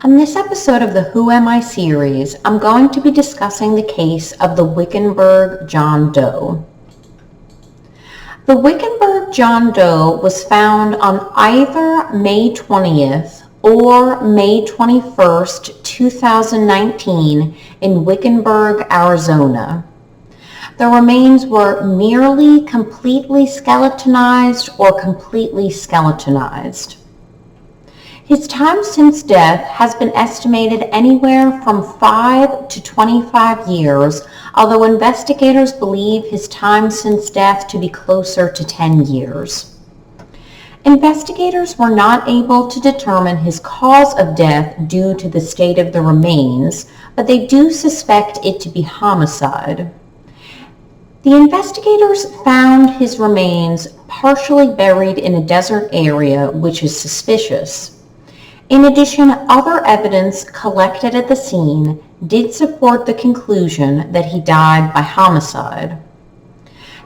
On this episode of the Who Am I series, I'm going to be discussing the case of the Wickenburg John Doe. The Wickenburg John Doe was found on either May 20th or May 21st, 2019 in Wickenburg, Arizona. The remains were merely completely skeletonized or completely skeletonized. His time since death has been estimated anywhere from 5 to 25 years, although investigators believe his time since death to be closer to 10 years. Investigators were not able to determine his cause of death due to the state of the remains, but they do suspect it to be homicide. The investigators found his remains partially buried in a desert area, which is suspicious. In addition, other evidence collected at the scene did support the conclusion that he died by homicide.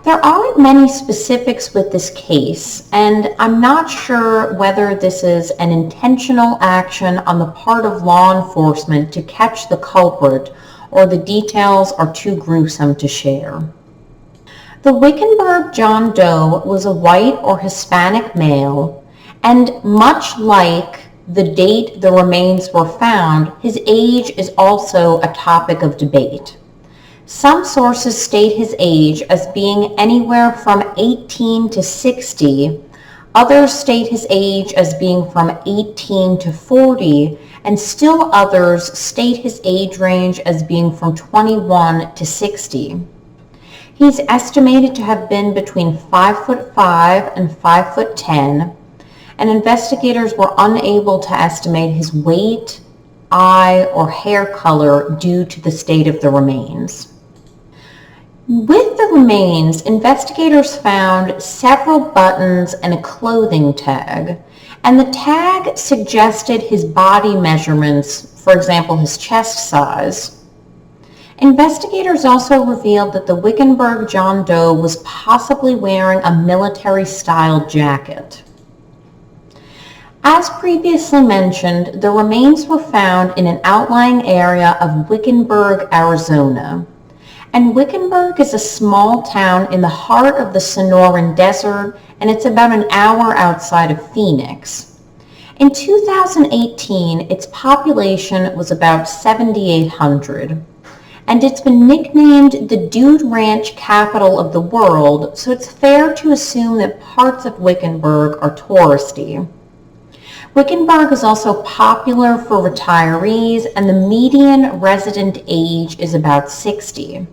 There aren't many specifics with this case, and I'm not sure whether this is an intentional action on the part of law enforcement to catch the culprit or the details are too gruesome to share. The Wickenburg John Doe was a white or Hispanic male, and much like the date the remains were found, his age is also a topic of debate. Some sources state his age as being anywhere from 18 to 60, others state his age as being from 18 to 40, and still others state his age range as being from 21 to 60. He's estimated to have been between 5'5" and 5'10", and investigators were unable to estimate his weight, eye, or hair color due to the state of the remains. With the remains, investigators found several buttons and a clothing tag, and the tag suggested his body measurements, for example, his chest size. Investigators also revealed that the Wickenburg John Doe was possibly wearing a military-style jacket. As previously mentioned, the remains were found in an outlying area of Wickenburg, Arizona. And Wickenburg is a small town in the heart of the Sonoran Desert, and it's about an hour outside of Phoenix. In 2018, its population was about 7,800. And it's been nicknamed the Dude Ranch capital of the world, so it's fair to assume that parts of Wickenburg are touristy. Wickenburg is also popular for retirees, and the median resident age is about 60.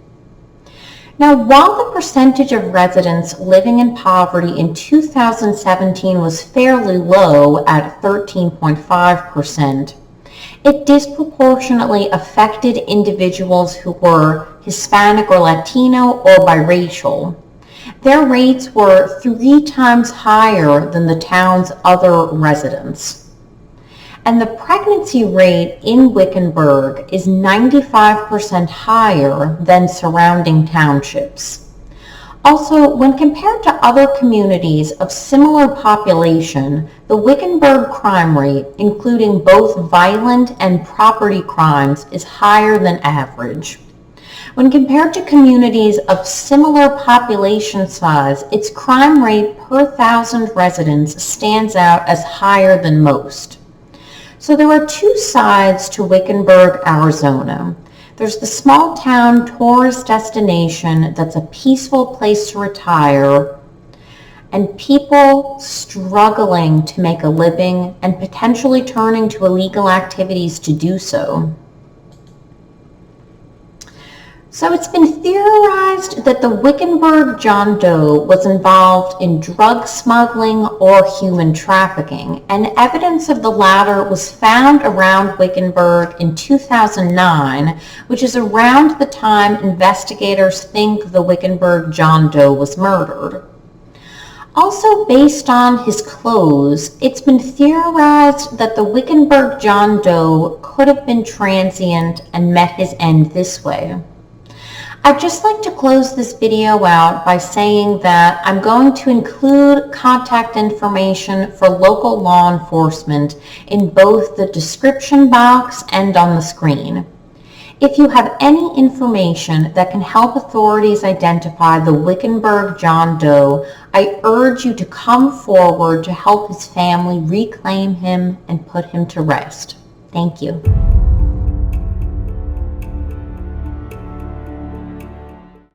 Now, while the percentage of residents living in poverty in 2017 was fairly low at 13.5%, it disproportionately affected individuals who were Hispanic or Latino or biracial. Their rates were 3 times higher than the town's other residents. And the pregnancy rate in Wickenburg is 95% higher than surrounding townships. Also, when compared to other communities of similar population, the Wickenburg crime rate, including both violent and property crimes, is higher than average. When compared to communities of similar population size, its crime rate per 1,000 residents stands out as higher than most. So there are two sides to Wickenburg, Arizona. There's the small town tourist destination that's a peaceful place to retire, and people struggling to make a living and potentially turning to illegal activities to do so. So it's been theorized that the Wickenburg John Doe was involved in drug smuggling or human trafficking, and evidence of the latter was found around Wickenburg in 2009, which is around the time investigators think the Wickenburg John Doe was murdered. Also, based on his clothes, it's been theorized that the Wickenburg John Doe could have been transient and met his end this way. I'd just like to close this video out by saying that I'm going to include contact information for local law enforcement in both the description box and on the screen. If you have any information that can help authorities identify the Wickenburg John Doe, I urge you to come forward to help his family reclaim him and put him to rest. Thank you.